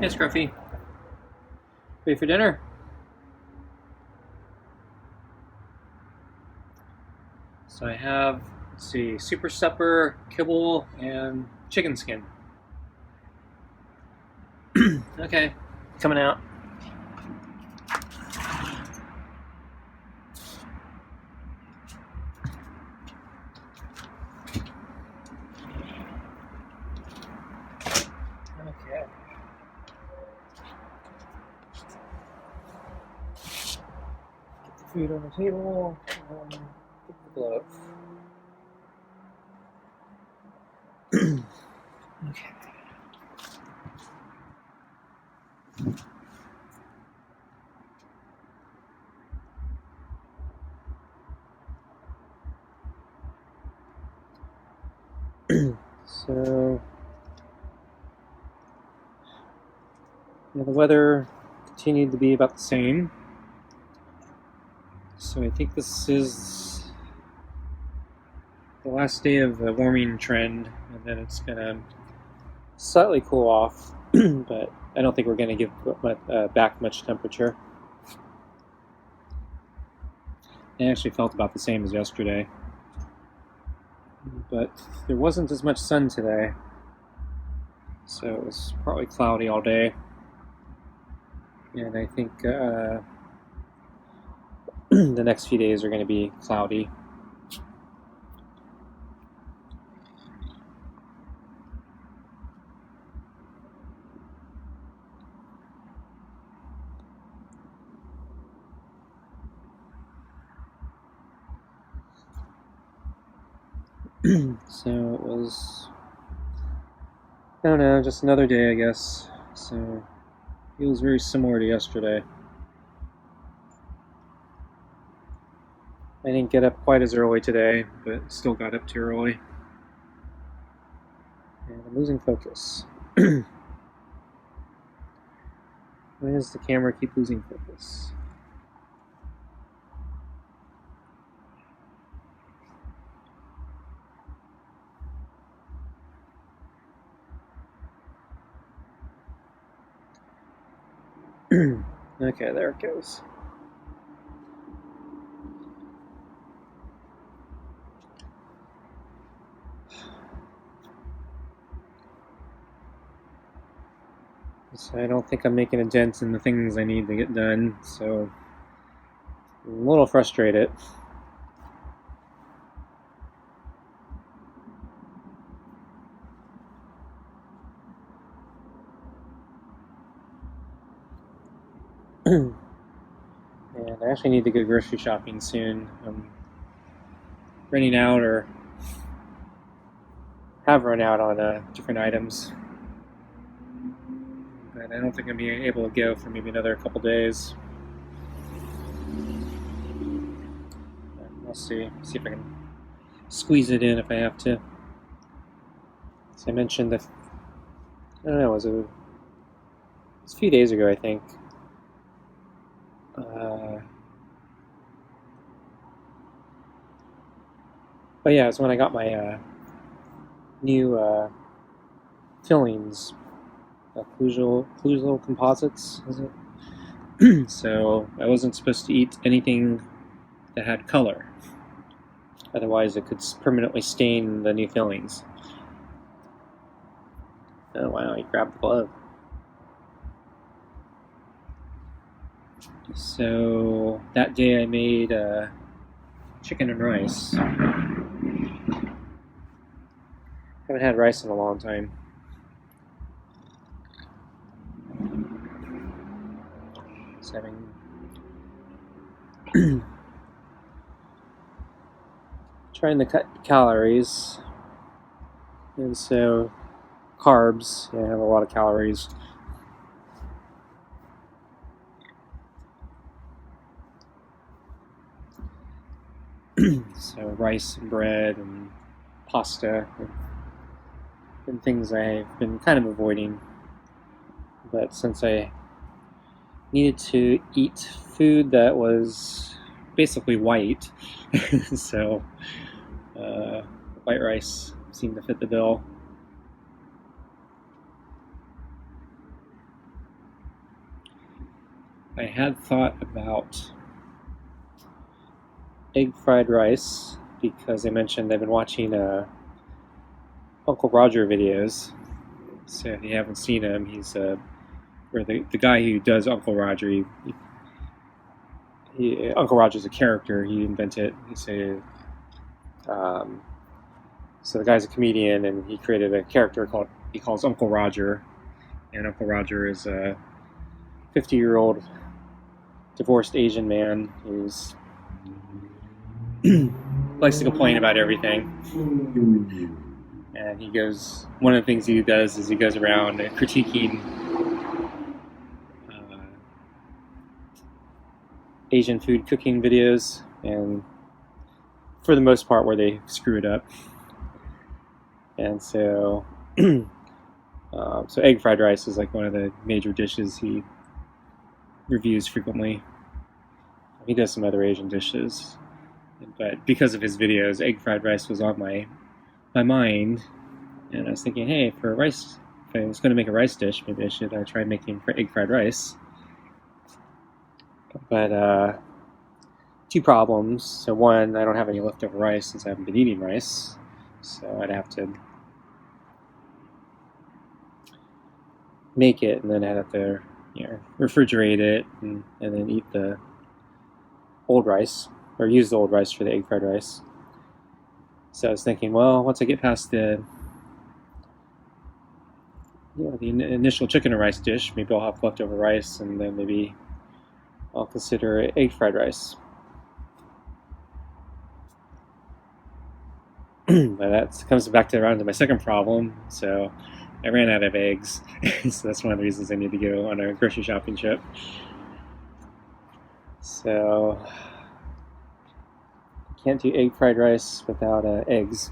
Hey, Scruffy. Ready for dinner? So I have, let's see, super supper, kibble, and chicken skin. Okay, coming out. Okay. Get the food on the table. Get the glove. Okay. So, yeah, the weather continued to be about the same. So I think this is the last day of the warming trend, and then it's gonna slightly cool off, but I don't think we're gonna give back much temperature. It actually felt about the same as yesterday, but there wasn't as much sun today, so it was partly cloudy all day, and I think the next few days are going to be cloudy. So it was, I don't know, just another day, I guess. So it feels very similar to yesterday. I didn't get up quite as early today, but still got up too early. And I'm losing focus. Why does the camera keep losing focus? Okay, there it goes. So I don't think I'm making a dent in the things I need to get done, so I'm a little frustrated. And I actually need to go grocery shopping soon. I'm running out, or have run out on different items. But I don't think I'm being able to go for maybe another couple days. But we'll see. See if I can squeeze it in if I have to. As I mentioned, I don't know, it was a few days ago, I think. But yeah, it's when I got my new fillings, occlusal composites, is it? So I wasn't supposed to eat anything that had color. Otherwise, it could permanently stain the new fillings. Oh wow, he grabbed the glove. So that day I made chicken and rice. Haven't had rice in a long time. So having trying to cut calories, and so carbs, yeah, have a lot of calories. So rice and bread and pasta and things I've been kind of avoiding. But since I needed to eat food that was basically white, so white rice seemed to fit the bill. I had thought about egg fried rice because I mentioned I've been watching Uncle Roger videos. So if you haven't seen him, he's or the guy who does Uncle Roger. Uncle Roger's a character he invented. So the guy's a comedian, and he created a character he calls Uncle Roger, and Uncle Roger is a 50-year-old divorced Asian man who's likes to complain about everything. And one of the things he does is he goes around critiquing Asian food cooking videos, and for the most part where they screw it up. And so so egg fried rice is like one of the major dishes he reviews frequently. He does some other Asian dishes, but because of his videos, egg fried rice was on my mind, and I was thinking, hey, if I was going to make a rice dish, maybe I should try making egg fried rice. But two problems. So one, I don't have any leftover rice since I haven't been eating rice, so I'd have to make it, and then I'd have to refrigerate it, and then eat the old rice, or use the old rice for the egg fried rice. So I was thinking, well, once I get past the initial chicken and rice dish, maybe I'll have leftover rice, and then maybe I'll consider egg fried rice. But that comes back around to my second problem. So I ran out of eggs, so that's one of the reasons I need to go on a grocery shopping trip. So can't do egg fried rice without eggs.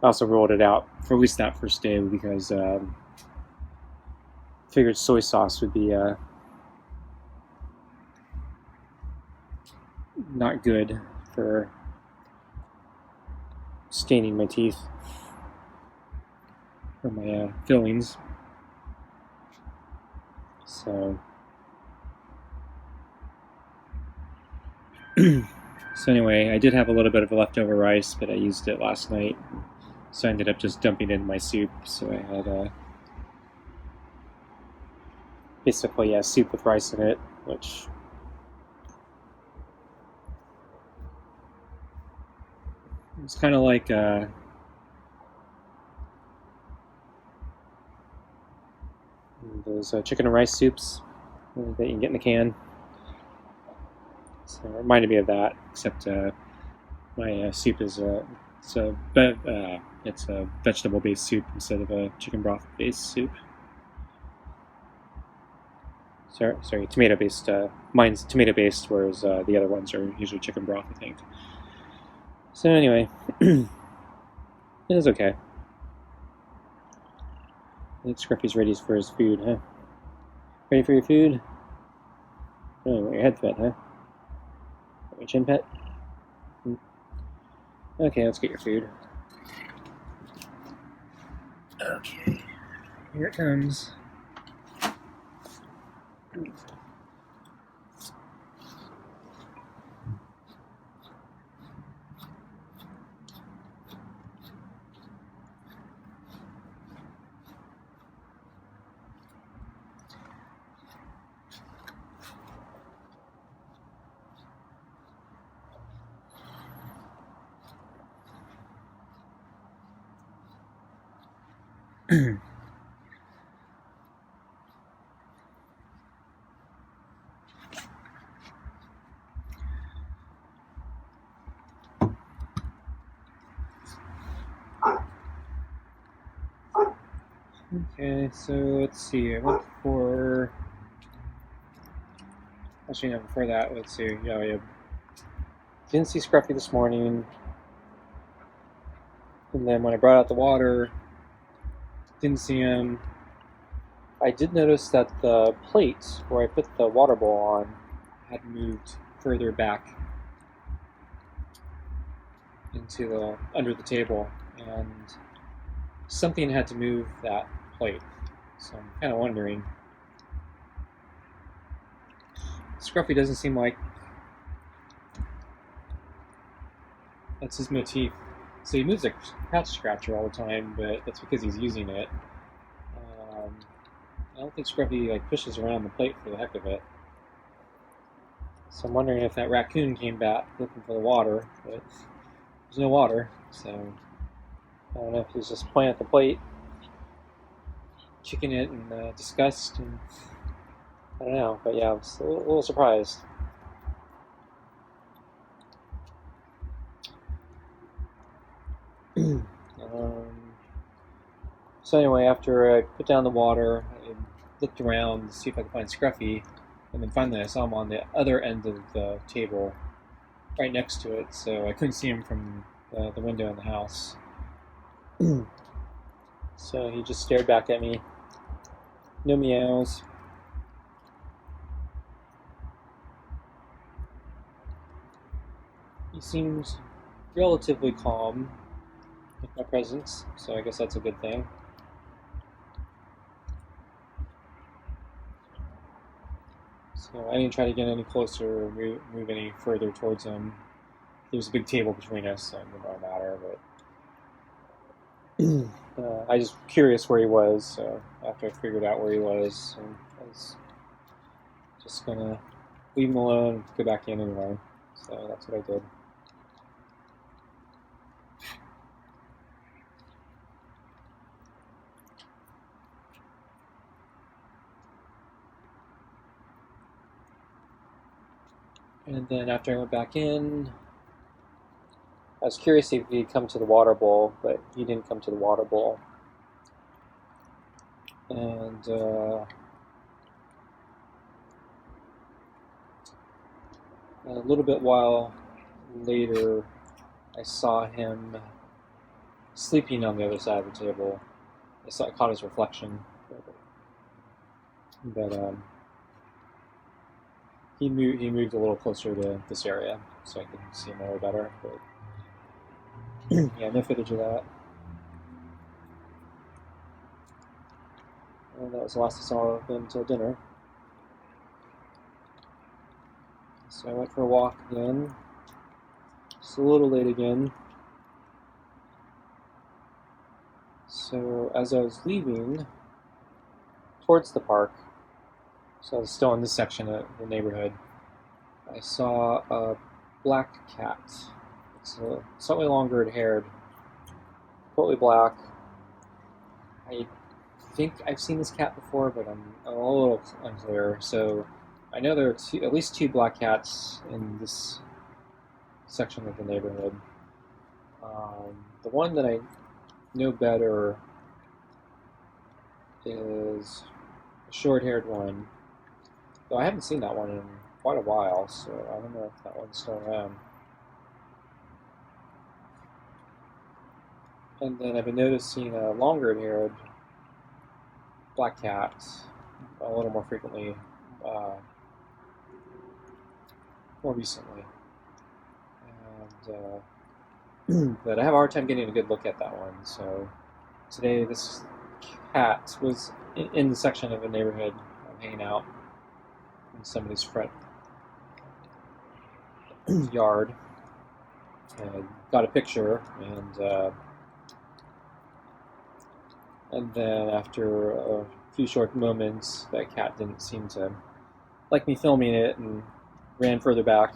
I also rolled it out for at least that first day because I figured soy sauce would be not good for staining my teeth or my fillings. So anyway, I did have a little bit of leftover rice, but I used it last night, so I ended up just dumping it in my soup. So I had basically soup with rice in it, which it's kind of like those chicken and rice soups that you can get in the can. So it reminded me of that, except my soup is it's a vegetable-based soup instead of a chicken broth-based soup. Sorry, tomato-based. Mine's tomato-based, whereas the other ones are usually chicken broth, I think. So anyway, it is okay. I think Scruffy's ready for his food, huh? Ready for your food? Oh, you want your head pet, huh? Your chin pet? Okay, let's get your food. Okay, here it comes. Okay, so let's see. I went for. Actually, no, before that, let's see. Yeah, I didn't see Scruffy this morning. And then when I brought out the water, didn't see him. I did notice that the plate where I put the water bowl on had moved further back into under the table, and something had to move that plate. So I'm kind of wondering. Scruffy doesn't seem like that's his motif. So he moves a couch scratcher all the time, but that's because he's using it. I don't think Scruffy like pushes around the plate for the heck of it. So I'm wondering if that raccoon came back looking for the water, but there's no water, so I don't know if he's just playing at the plate, kicking it in disgust, and I don't know. But yeah, I was a little surprised. So anyway, after I put down the water, I looked around to see if I could find Scruffy, and then finally I saw him on the other end of the table, right next to it, so I couldn't see him from the window in the house. So he just stared back at me. No meows. He seems relatively calm with my presence, so I guess that's a good thing. So I didn't try to get any closer or move any further towards him. There's a big table between us, so it didn't matter, but I was curious where he was, so after I figured out where he was, I was just gonna leave him alone and go back in anyway. So that's what I did. And then after I went back in, I was curious if he'd come to the water bowl, but he didn't come to the water bowl. And a little bit while later, I saw him sleeping on the other side of the table. I caught his reflection, but he moved a little closer to this area, so I could see him a little better. But yeah, no footage of that. And that was the last I saw of him until dinner. So I went for a walk again. Just a little late again. So as I was leaving towards the park, so I was still in this section of the neighborhood, I saw a black cat. It's slightly longer haired, totally black. I think I've seen this cat before, but I'm a little unclear. So I know there are at least two black cats in this section of the neighborhood. The one that I know better is a short-haired one, though I haven't seen that one in quite a while, so I don't know if that one's still around. And then I've been noticing a longer-haired black cat a little more frequently, more recently. And but I have a hard time getting a good look at that one. So today, this cat was in the section of a neighborhood I'm hanging out in somebody's front yard, and got a picture, and then after a few short moments, that cat didn't seem to like me filming it and ran further back.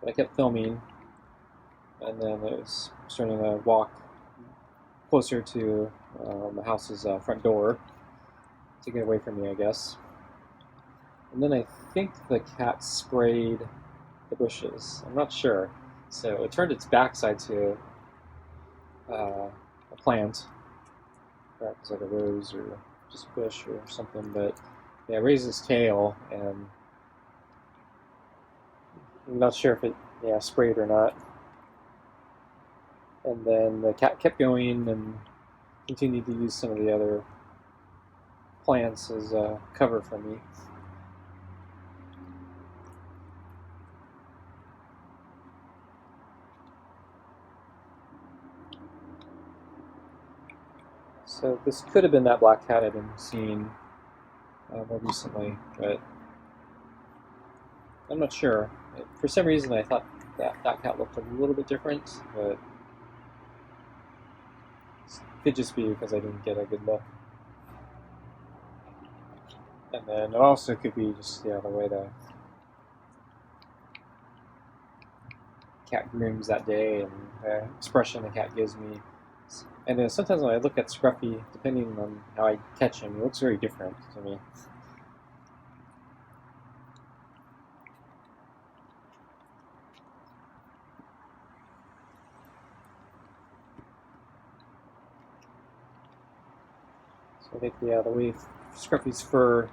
But I kept filming, and then it was starting to walk closer to the house's front door to get away from me, I guess. And then I think the cat sprayed the bushes. I'm not sure. So it turned its backside to a plant, perhaps like a rose or just a bush or something. But yeah, it raised its tail, and I'm not sure if it sprayed or not. And then the cat kept going and continued to use some of the other plants as cover for me. So this could have been that black cat I've been seeing more recently, but I'm not sure. For some reason, I thought that cat looked a little bit different, but it could just be because I didn't get a good look. And then it also could be just the way the cat grooms that day and the expression the cat gives me. And sometimes when I look at Scruffy, depending on how I catch him, he looks very different to me. So I think, yeah, the way Scruffy's fur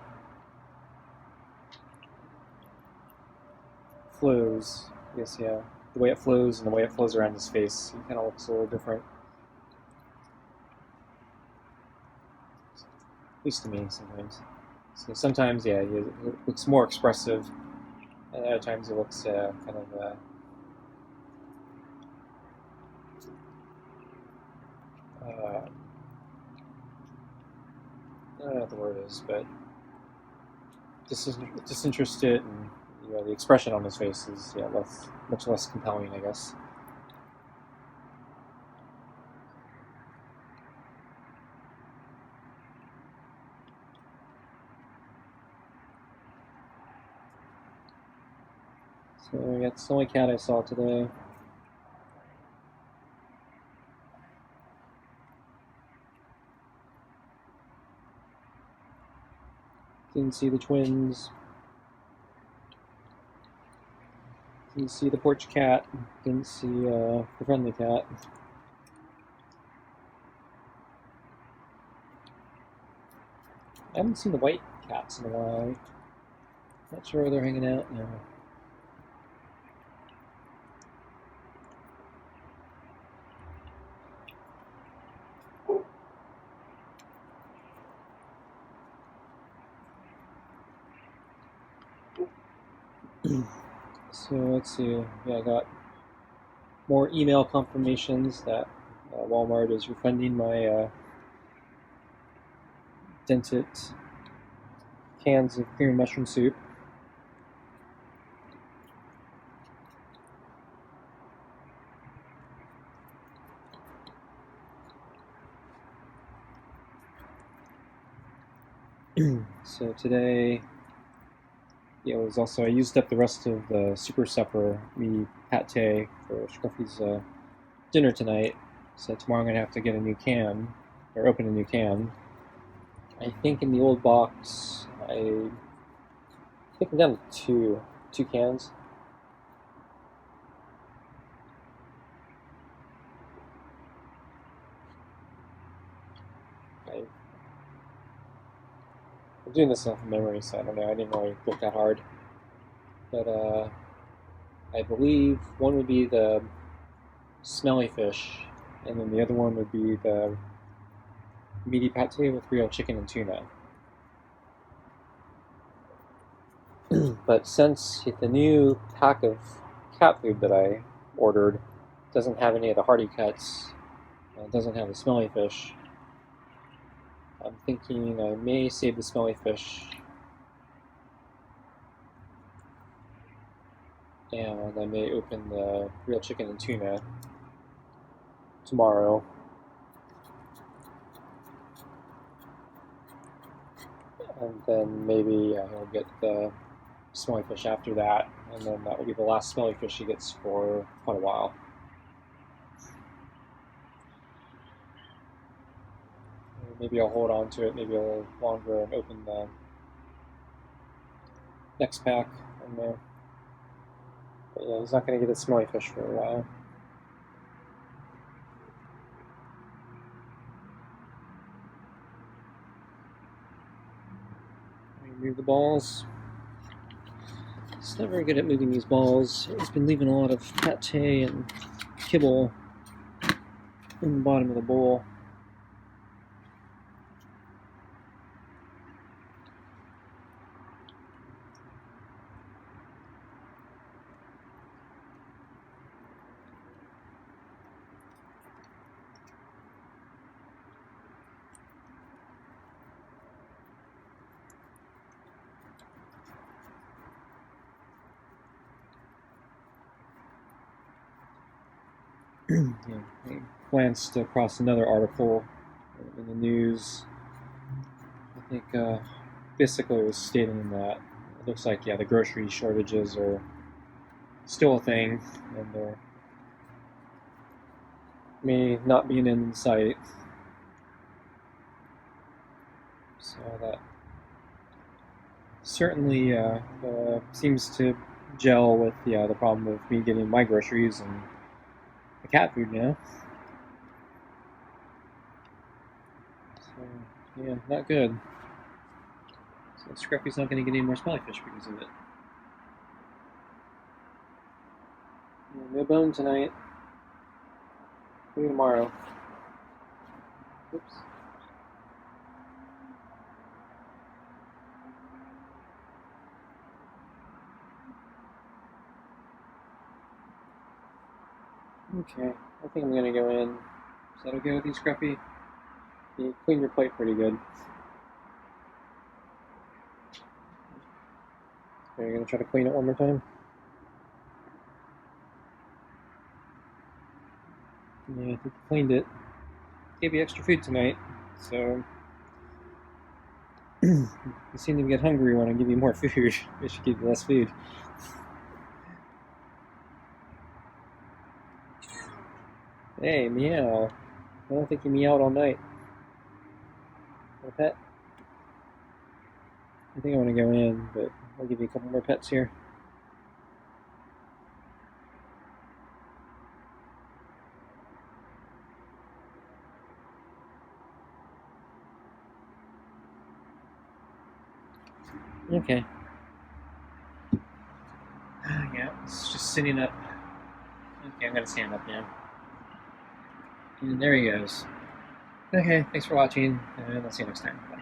flows, I guess, yeah, the way it flows and the way it flows around his face, he kind of looks a little different. At least to me, sometimes. So sometimes, yeah, he looks more expressive, and other times he looks kind of I don't know what the word is, but disinterested, and the expression on his face is much less compelling, I guess. So yeah, it's the only cat I saw today. Didn't see the twins. Didn't see the porch cat. Didn't see the friendly cat. I haven't seen the white cats in a while. Not sure where they're hanging out now. So let's see. Yeah, I got more email confirmations that Walmart is refunding my dented cans of cream mushroom soup. So today, yeah, it was also, I used up the rest of the super supper me pate for Scruffy's dinner tonight. So tomorrow I'm gonna have to get a new can, or open a new can. I think in the old box, I think I'm down to two cans. I'm doing this off memory, so I don't know. I didn't really look that hard. But I believe one would be the smelly fish, and then the other one would be the meaty pate with real chicken and tuna. But since the new pack of cat food that I ordered doesn't have any of the hearty cuts, doesn't have the smelly fish, I'm thinking I may save the smelly fish, and I may open the real chicken and tuna tomorrow. And then maybe he'll get the smelly fish after that, and then that will be the last smelly fish he gets for quite a while. Maybe I'll hold on to it maybe a little longer and open the next pack in there. But yeah, he's not going to get a smelly fish for a while. Move the balls. He's not very good at moving these balls. He's been leaving a lot of pate and kibble in the bottom of the bowl. I glanced across another article in the news. I think basically it was stating that it looks like, yeah, the grocery shortages are still a thing, and there may not be an end in sight. So that certainly seems to gel with the problem of me getting my groceries and the cat food now. So yeah, not good. So Scruffy's not going to get any more smelly fish because of it. No bone tonight. Maybe tomorrow. Oops. Okay, I think I'm gonna go in. Is that okay with you, Scruffy? You cleaned your plate pretty good. Are you gonna try to clean it one more time? Yeah, I think you cleaned it. Gave you extra food tonight, so you seem to get hungry when I give you more food. I should give you less food. Hey, meow. I don't think you meowed all night. My pet? I think I want to go in, but I'll give you a couple more pets here. Okay. Yeah, it's just sitting up. Okay, I'm gonna stand up now. And there he goes. Okay, thanks for watching, and I'll see you next time. Bye.